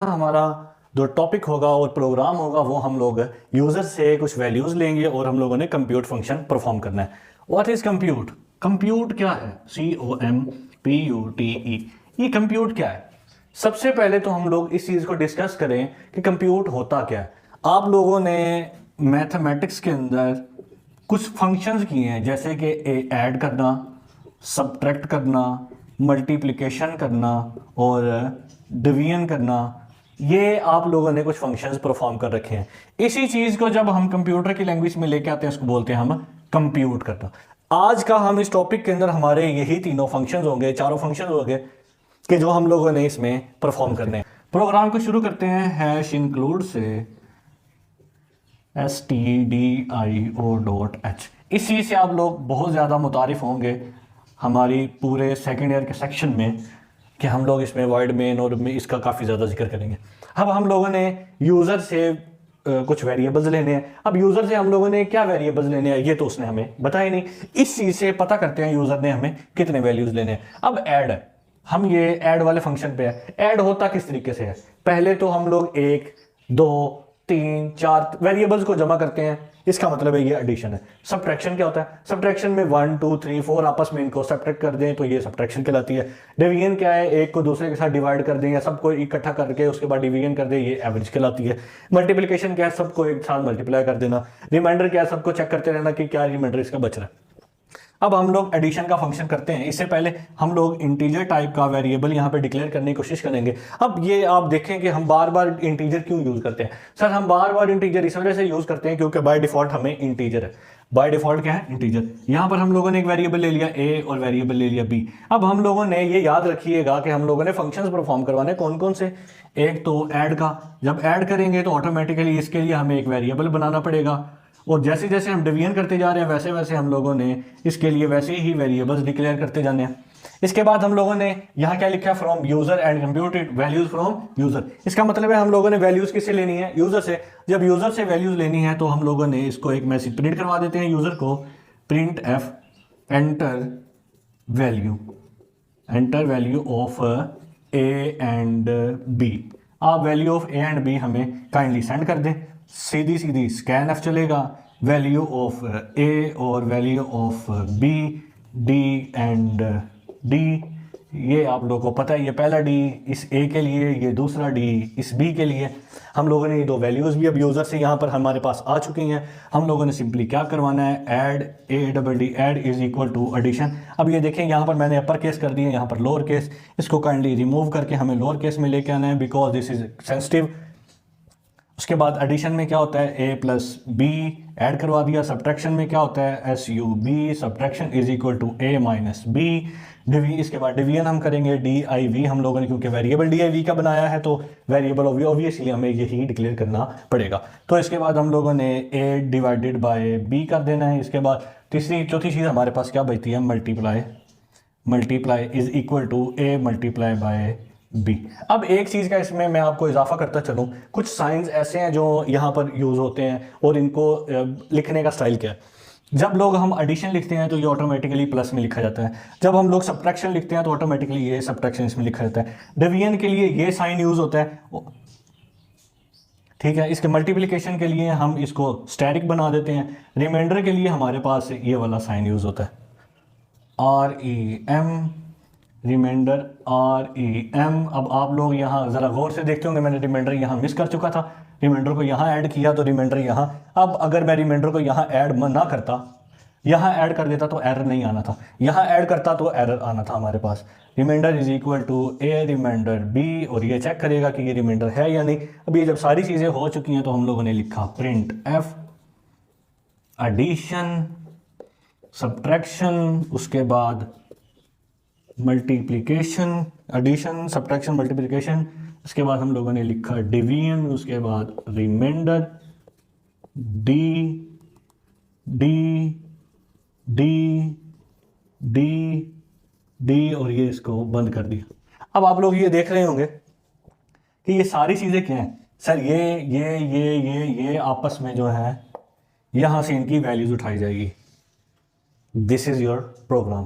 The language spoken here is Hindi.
हमारा जो टॉपिक होगा और प्रोग्राम होगा वो हम लोग यूजर से कुछ वैल्यूज लेंगे और हम लोगों ने कंप्यूट फंक्शन परफॉर्म करना है। What is compute? कंप्यूट क्या है? COMPUTE। ये कंप्यूट क्या है? सबसे पहले तो हम लोग इस चीज को डिस्कस करें कि कंप्यूट होता क्या है। आप लोगों ने मैथमेटिक्स के अंदर कुछ फंक्शंस किए हैं, जैसे कि ऐड करना, सब्ट्रैक्ट करना, मल्टीप्लिकेशन करना और डिवीजन करना। ये आप लोगों ने कुछ फंक्शंस परफॉर्म कर रखे हैं। इसी चीज को जब हम कंप्यूटर की लैंग्वेज में लेके आते हैं उसको बोलते हैं हम कंप्यूट करना। आज का हम इस टॉपिक के अंदर हमारे यही तीनों फंक्शंस होंगे, चारों फंक्शंस होंगे कि जो हम लोगों ने इसमें परफॉर्म करने हैं। प्रोग्राम को शुरू करते हैं हैश इंक्लूड से stdio.h। इस चीज़ से आप लोग बहुत ज़्यादा मुतारिफ होंगे हमारी पूरे सेकेंड ईयर के सेक्शन में कि हम लोग इसमें वर्ड मेन और इसका काफ़ी ज़्यादा जिक्र करेंगे। अब हम लोगों ने यूज़र से कुछ वेरिएबल्स लेने हैं। अब यूज़र से हम लोगों ने क्या वेरिएबल्स लेने हैं ये तो उसने हमें बताया नहीं। इस चीज़ से पता करते हैं यूज़र ने हमें कितने वैल्यूज़ लेने हैं। अब ऐड है, हम ये ऐड वाले फंक्शन पे है। ऐड होता किस तरीके से है? पहले तो हम लोग 1 2 3 4 वेरिएबल्स को जमा करते हैं, इसका मतलब है ये एडिशन है। सब्ट्रैक्शन क्या होता है? सब्ट्रैक्शन में 1 2 3 4 आपस में इनको सब्ट्रैक्ट कर दें तो ये सब्ट्रैक्शन कहलाती है। डिवीजन क्या है? एक को दूसरे के साथ डिवाइड कर दें या सबको इकट्ठा करके उसके बाद डिवीजन कर दें, ये एवरेज कहलाती है। मल्टीप्लिकेशन क्या है? सबको एक साथ मल्टीप्लाई कर देना। रिमाइंडर क्या है? सबको चेक करते रहना कि क्या रिमाइंडर इसका बच रहा है। अब हम लोग एडिशन का फंक्शन करते हैं। इससे पहले हम लोग इंटीजर टाइप का वेरिएबल यहाँ पे डिक्लेयर करने की कोशिश करेंगे। अब ये आप देखें कि हम बार बार इंटीजर क्यों यूज करते हैं। सर हम बार बार इंटीजर इस वजह से यूज करते हैं क्योंकि बाय डिफॉल्ट हमें इंटीजर है। बाय डिफॉल्ट क्या है? इंटीजर। यहाँ पर हम लोगों ने एक वेरिएबल ले लिया a और वेरिएबल ले लिया b। अब हम लोगों ने ये याद रखिएगा कि हम लोगों ने फंक्शंस परफॉर्म करवाने कौन कौन से। एक तो ऐड का, जब ऐड करेंगे तो ऑटोमेटिकली इसके लिए हमें एक वेरिएबल बनाना पड़ेगा और जैसे जैसे हम डिवीजन करते जा रहे हैं वैसे वैसे हम लोगों ने इसके लिए वैसे ही वेरिएबल्स डिक्लेयर करते जाने हैं। इसके बाद हम लोगों ने यहाँ क्या लिखा? From user and computed values from user. इसका मतलब है हम लोगों ने वैल्यूज किससे लेनी है? यूजर से। जब यूजर से वैल्यूज लेनी है तो हम लोगों ने इसको एक मैसेज प्रिंट करवा देते हैं यूजर को, printf enter value of A and B. आप value of A and B हमें काइंडली सेंड कर दें। सीधी सीधी स्कैन एफ चलेगा, वैल्यू ऑफ ए और value of B, D and D. ये आप लोगों को पता है, ये पहला डी इस ए के लिए, ये दूसरा डी इस बी के लिए। हम लोगों ने ये दो वैल्यूज़ भी अब यूज़र से यहाँ पर हमारे पास आ चुकी हैं। हम लोगों ने सिंपली क्या करवाना है? Add ADD add is equal to addition. अब ये देखें यहाँ पर मैंने अपर केस कर दिया, यहाँ पर लोअर केस। इसको काइंडली रिमूव करके हमें लोअर केस में लेके आना है बिकॉज दिस इज सेंसिटिव। उसके बाद एडिशन में क्या होता है? a प्लस बी ऐड करवा दिया। सब्ट्रैक्शन में क्या होता है? SUB subtraction is equal to a minus B. इसके बाद डिवीजन हम करेंगे DIV। हम लोगों ने क्योंकि वेरिएबल DIV का बनाया है तो वेरिएबल ऑब्वियसली हमें यही डिक्लेयर करना पड़ेगा। तो इसके बाद हम लोगों ने a डिवाइडेड बाय b कर देना है। इसके बाद चौथी चीज़ हमारे पास क्या बचती है? Multiply is equal to a multiply by B. अब एक चीज़ का इसमें मैं आपको इजाफा करता चलूँ, कुछ साइंस ऐसे हैं जो यहाँ पर यूज़ होते हैं और इनको लिखने का स्टाइल क्या है। जब लोग हम एडिशन लिखते हैं तो ये ऑटोमेटिकली प्लस में लिखा जाता है। जब हम लोग सब्ट्रैक्शन लिखते हैं तो ऑटोमेटिकली ये सब्ट्रैक्शन इसमें लिखा जाता है। डिवीजन के लिए ये साइन यूज़ होता है, ठीक है। इसके मल्टीप्लिकेशन के लिए हम इसको स्टैटिक बना देते हैं। रिमाइंडर के लिए हमारे पास ये वाला साइन यूज़ होता है, REM, रिमाइंडर REM। अब आप लोग यहाँ ज़रा गौर से देखते होंगे, मैंने रिमाइंडर यहाँ मिस कर चुका था। रिमाइंडर को यहाँ ऐड किया तो रिमाइंडर यहाँ। अब अगर मैं रिमाइंडर को यहाँ ऐड ना करता, यहाँ ऐड कर देता तो एरर नहीं आना था, यहाँ ऐड करता तो एरर आना था हमारे पास। Remainder is equal to a remainder b और ये चेक करेगा कि ये रिमाइंडर है या नहीं। अब ये जब सारी चीज़ें हो चुकी हैं तो हम लोगों ने लिखा प्रिंट एफ एडिशन सब्ट्रैक्शन, उसके बाद मल्टीप्लिकेशन, एडिशन सब्ट्रैक्शन मल्टीप्लिकेशन। उसके बाद हम लोगों ने लिखा डिवीजन, उसके बाद remainder D D D D D और ये इसको बंद कर दिया। अब आप लोग ये देख रहे होंगे कि ये सारी चीज़ें क्या हैं। सर ये आपस में जो है यहाँ से इनकी वैल्यूज उठाई जाएगी। This is your programme.